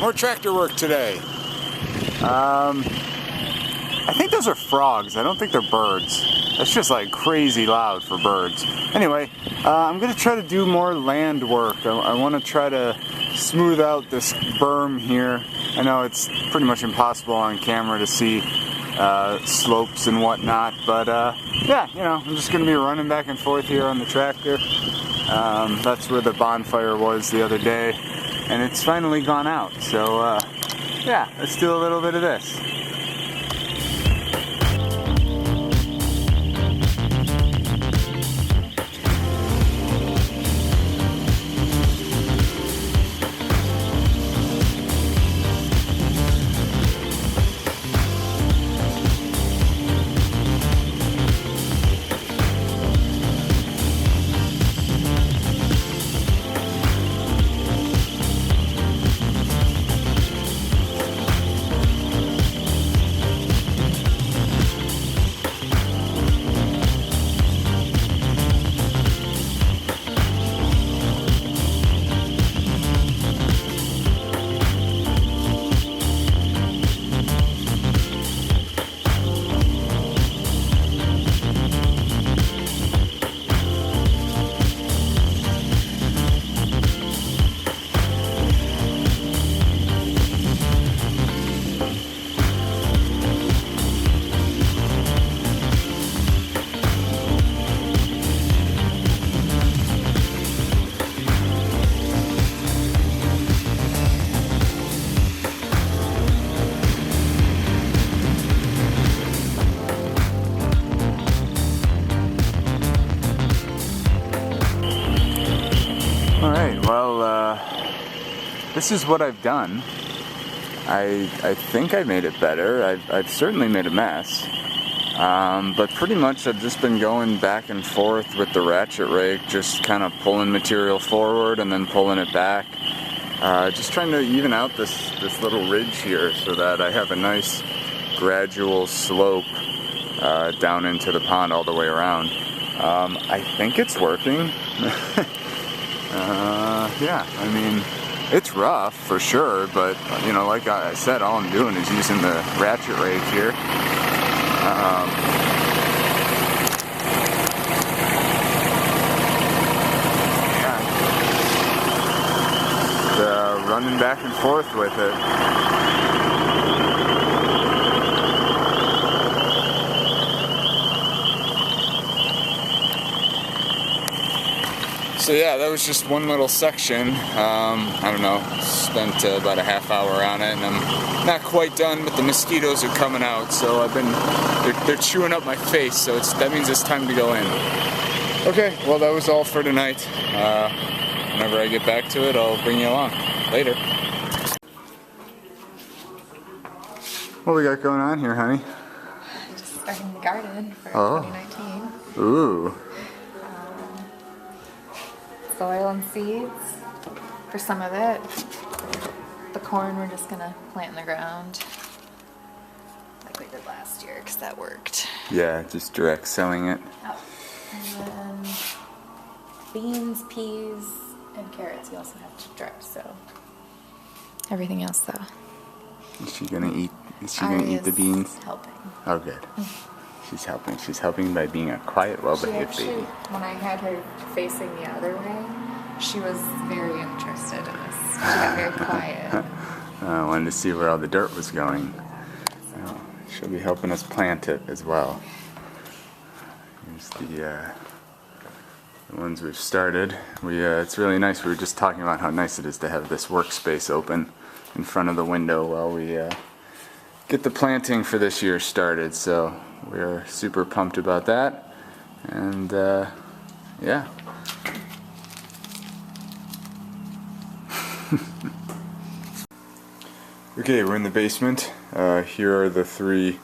more tractor work today. I think those are frogs. I don't think they're birds. That's just like crazy loud for birds. Anyway, I'm gonna try to do more land work. I want to try to smooth out this berm here. I know it's pretty much impossible on camera to see slopes and whatnot, but yeah, you know, I'm just gonna be running back and forth here on the tractor. That's where the bonfire was the other day, and it's finally gone out. So yeah, let's do a little bit of this. Alright, well, this is what I've done. I think I made it better. I've certainly made a mess. But pretty much I've just been going back and forth with the ratchet rake, just kind of pulling material forward and then pulling it back. Just trying to even out this little ridge here so that I have a nice gradual slope down into the pond all the way around. I think it's working. Yeah, I mean, it's rough for sure, but you know, like I said, all I'm doing is using the ratchet rake here. Yeah, running back and forth with it. So yeah, that was just one little section. I don't know, spent about a half hour on it, and I'm not quite done, but the mosquitoes are coming out, so they're chewing up my face, so that means it's time to go in. Okay, well that was all for tonight. Whenever I get back to it, I'll bring you along. Later. What we got going on here, honey? Just starting the garden for 2019. Ooh. Soil and seeds for some of it. The corn we're just gonna plant in the ground like we did last year because that worked. Yeah, just direct sowing it. Oh. And then beans, peas, and carrots you also have to direct sow. Everything else though. Is she gonna eat? Is she gonna eat the beans? Helping. Oh, good. She's helping. She's helping by being a quiet, well-behaved baby. When I had her facing the other way, she was very interested in this. She got very quiet. I wanted to see where all the dirt was going. Oh, she'll be helping us plant it as well. Here's the ones we've started. It's really nice. We were just talking about how nice it is to have this workspace open in front of the window while we get the planting for this year started. So we're super pumped about that, and yeah. Okay, we're in the basement. Here are the three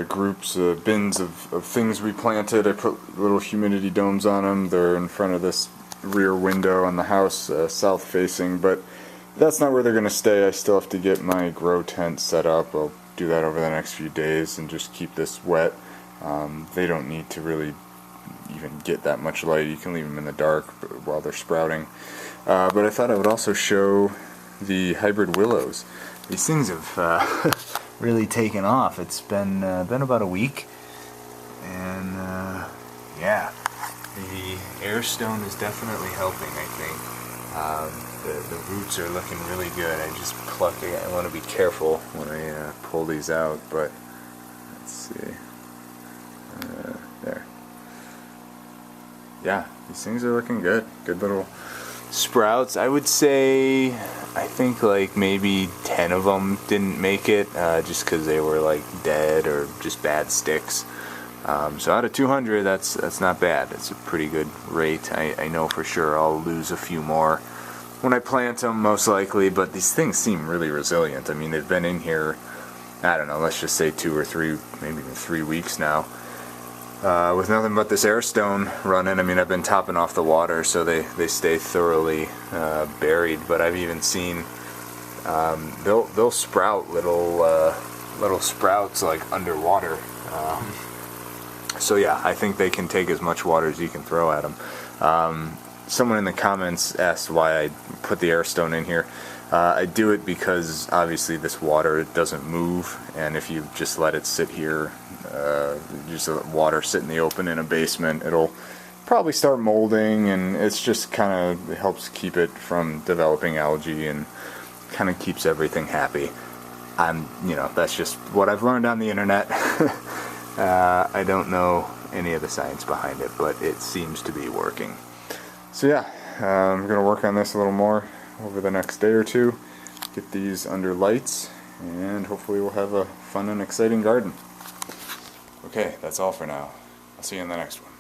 groups, bins of things we planted. I put little humidity domes on them. They're in front of this rear window on the house, south facing, but that's not where they're going to stay. I still have to get my grow tent set up. I'll do that over the next few days and just keep this wet. They don't need to really even get that much light. You can leave them in the dark while they're sprouting. But I thought I would also show the hybrid willows. These things have really taken off. It's been about a week, and yeah, the air stone is definitely helping, I think. The roots are looking really good. I just pluck it. I want to be careful when I pull these out, but let's see. There. Yeah, these things are looking good. Good little sprouts. I would say, I think like maybe 10 of them didn't make it, just because they were like dead or just bad sticks. So out of 200, that's not bad. It's a pretty good rate. I know for sure I'll lose a few more when I plant them, most likely, but these things seem really resilient. I mean, they've been in here, I don't know, let's just say 2 or 3, maybe even 3 weeks now, with nothing but this air stone running. I mean, I've been topping off the water so they stay thoroughly buried, but I've even seen they'll sprout little sprouts like underwater. So yeah, I think they can take as much water as you can throw at them. Someone in the comments asked why I put the air stone in here. I do it because obviously this water doesn't move, and if you just let it sit here, just let water sit in the open in a basement, it'll probably start molding, and it's just kind of helps keep it from developing algae and kind of keeps everything happy. That's just what I've learned on the internet. I don't know any of the science behind it, but it seems to be working. So yeah, I'm going to work on this a little more over the next day or two, get these under lights, and hopefully we'll have a fun and exciting garden. Okay, that's all for now. I'll see you in the next one.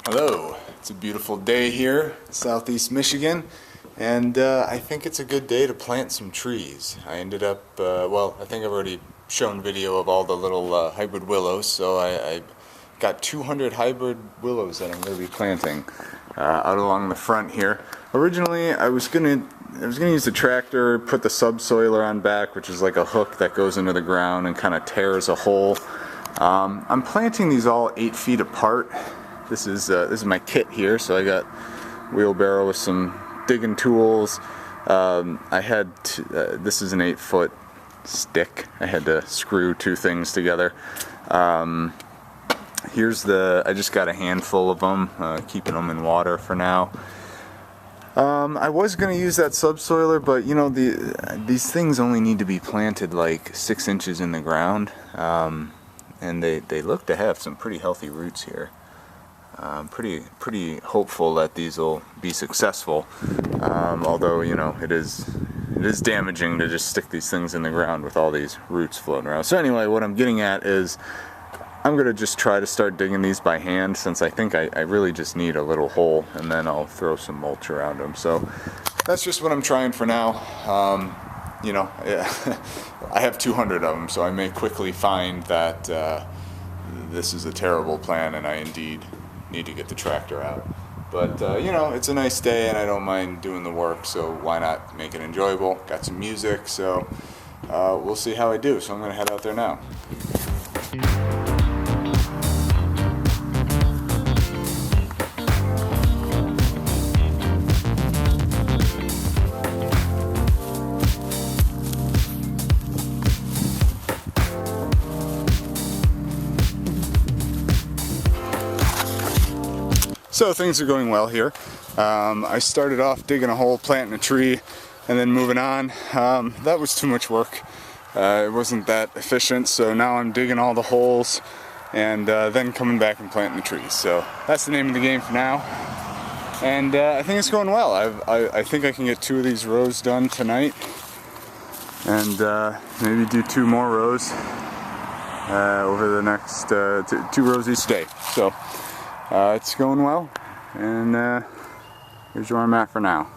Hello, it's a beautiful day here in southeast Michigan, and I think it's a good day to plant some trees. I ended up, I think I've already shown video of all the little hybrid willows, so I got 200 hybrid willows that I'm going to be planting out along the front here. Originally, I was gonna use the tractor, put the subsoiler on back, which is like a hook that goes into the ground and kind of tears a hole. I'm planting these all 8 feet apart. This is my kit here, so I got wheelbarrow with some digging tools. I had this is an 8-foot stick. I had to screw 2 things together. I just got a handful of them, keeping them in water for now. I was going to use that subsoiler, but these things only need to be planted like 6 inches in the ground, and they look to have some pretty healthy roots here. I'm pretty hopeful that these will be successful, although it is damaging to just stick these things in the ground with all these roots floating around. So anyway, what I'm getting at is I'm going to just try to start digging these by hand, since I think I really just need a little hole, and then I'll throw some mulch around them. So that's just what I'm trying for now. I have 200 of them, so I may quickly find that this is a terrible plan and I indeed need to get the tractor out. But it's a nice day and I don't mind doing the work, so why not make it enjoyable? Got some music, so we'll see how I do. So I'm going to head out there now. So things are going well here. I started off digging a hole, planting a tree, and then moving on. That was too much work. It wasn't that efficient, so now I'm digging all the holes and then coming back and planting the trees. So that's the name of the game for now. And I think it's going well. I think I can get 2 of these rows done tonight, and maybe do 2 more rows over the next 2 rows each day. So it's going well, and here's where I'm at for now.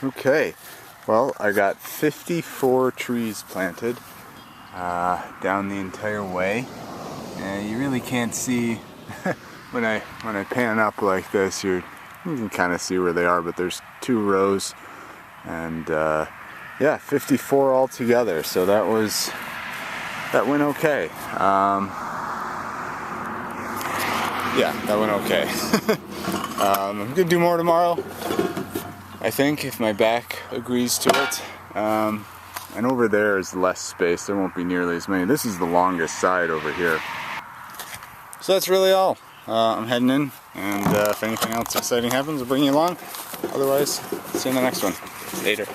Okay, well, I got 54 trees planted down the entire way, and you really can't see when I pan up like this. You can kind of see where they are, but there's 2 rows, and yeah, 54 altogether. So that was that went okay. Yeah, that went okay. I'm gonna do more tomorrow, I think, if my back agrees to it. And over there is less space. There won't be nearly as many. This is the longest side over here. So that's really all. I'm heading in, and if anything else exciting happens, I'll bring you along. Otherwise, see you in the next one. Later.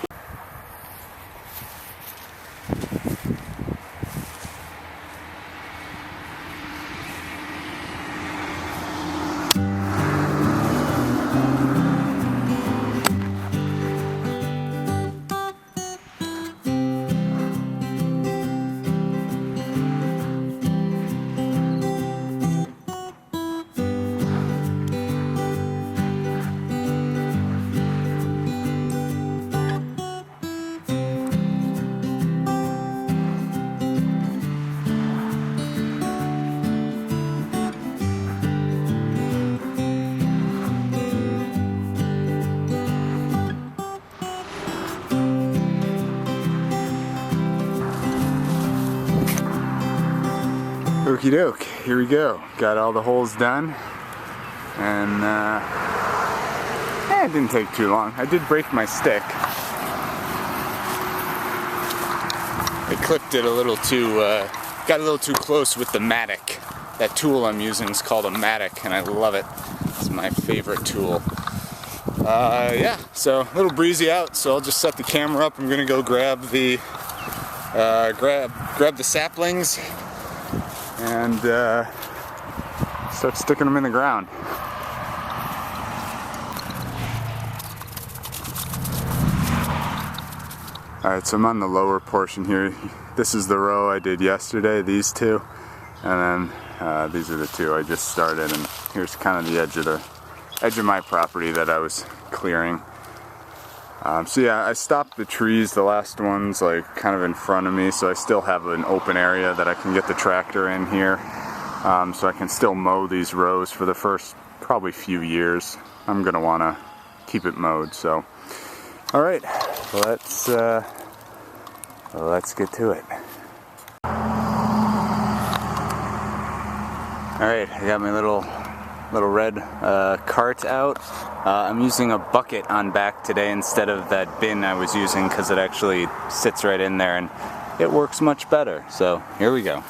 Okie doke, here we go. Got all the holes done, and it didn't take too long. I did break my stick. I clipped it a little too, got a little too close with the mattock. That tool I'm using is called a mattock, and I love it. It's my favorite tool. Yeah, so a little breezy out, so I'll just set the camera up. I'm gonna go grab the grab the saplings and start sticking them in the ground. Alright, so I'm on the lower portion here. This is the row I did yesterday, these two, and then these are the two I just started, and here's kind of the edge of my property that I was clearing. So yeah, I stopped the trees, the last ones, like kind of in front of me, so I still have an open area that I can get the tractor in here, so I can still mow these rows for the first probably few years. I'm gonna want to keep it mowed. So all right, let's get to it. All right, I got my little red cart out. I'm using a bucket on back today instead of that bin I was using, because it actually sits right in there and it works much better. So here we go.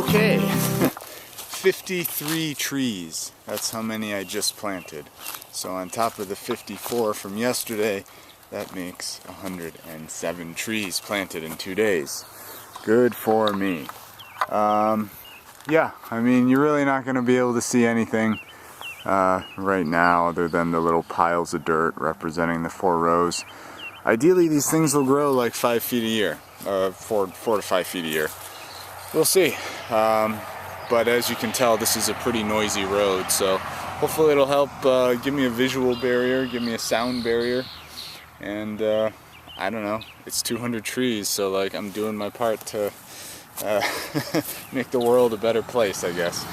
Okay, 53 trees. That's how many I just planted. So on top of the 54 from yesterday, that makes 107 trees planted in 2 days. Good for me. Yeah, I mean, you're really not going to be able to see anything right now other than the little piles of dirt representing the 4 rows. Ideally, these things will grow like 5 feet a year, 4 to 5 feet a year. We'll see. But as you can tell, this is a pretty noisy road, so hopefully it'll help give me a visual barrier, give me a sound barrier, and I don't know, it's 200 trees, so like I'm doing my part to make the world a better place, I guess.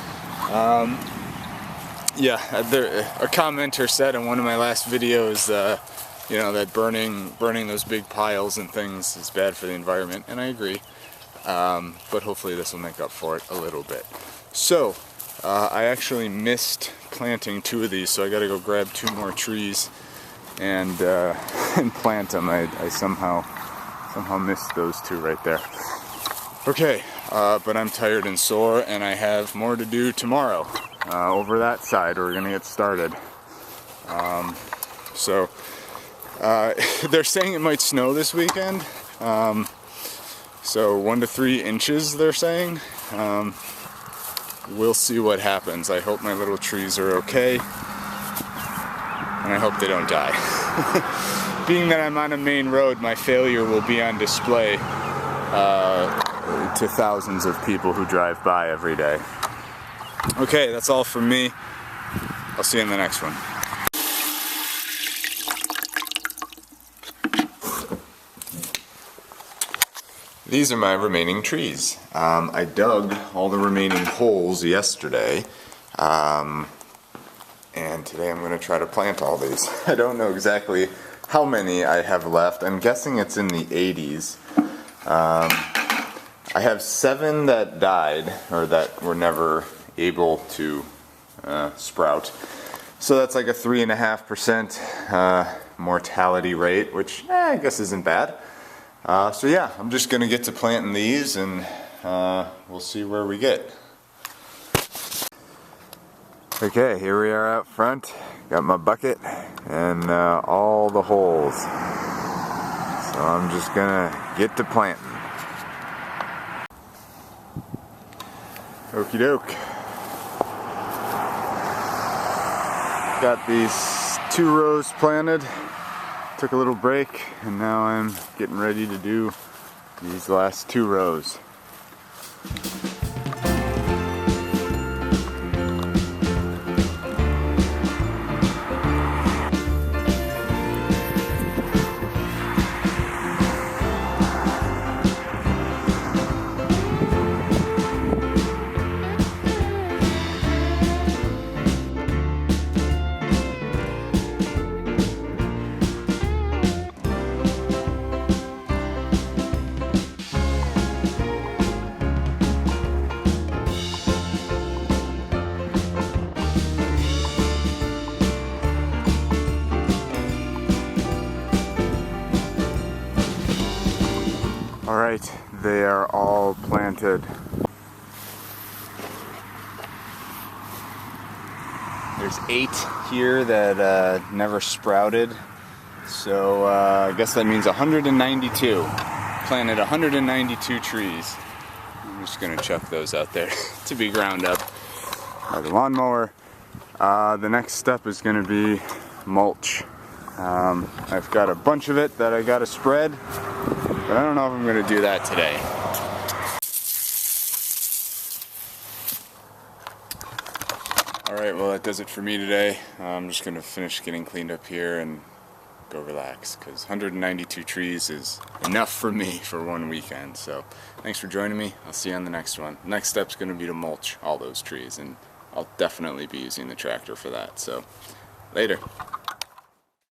Yeah, a commenter said in one of my last videos, you know, that burning those big piles and things is bad for the environment, and I agree. But hopefully this will make up for it a little bit. So, I actually missed planting 2 of these, so I gotta go grab 2 more trees and plant them. I somehow missed those 2 right there. Okay, but I'm tired and sore, and I have more to do tomorrow. Over that side, we're gonna get started. They're saying it might snow this weekend. So 1 to 3 inches, they're saying. We'll see what happens. I hope my little trees are okay, and I hope they don't die. Being that I'm on a main road, my failure will be on display to thousands of people who drive by every day. Okay, that's all from me. I'll see you in the next one. These are my remaining trees. I dug all the remaining holes yesterday, and today I'm going to try to plant all these. I don't know exactly how many I have left. I'm guessing it's in the 80s. I have 7 that died, or that were never able to sprout. So that's like a 3.5% mortality rate, which I guess isn't bad. So yeah, I'm just going to get to planting these, and we'll see where we get. Okay, here we are out front. Got my bucket and all the holes. So I'm just going to get to planting. Okie doke. Got these 2 rows planted. Took a little break, and now I'm getting ready to do these last 2 rows. Alright, they are all planted. There's 8 here that never sprouted, so I guess that means 192. Planted 192 trees. I'm just going to chuck those out there to be ground up by the lawnmower. The next step is going to be mulch. I've got a bunch of it that I got to spread, but I don't know if I'm going to do that today. Alright, well that does it for me today. I'm just going to finish getting cleaned up here and go relax, because 192 trees is enough for me for one weekend. So thanks for joining me. I'll see you on the next one. Next step's going to be to mulch all those trees, and I'll definitely be using the tractor for that. So later.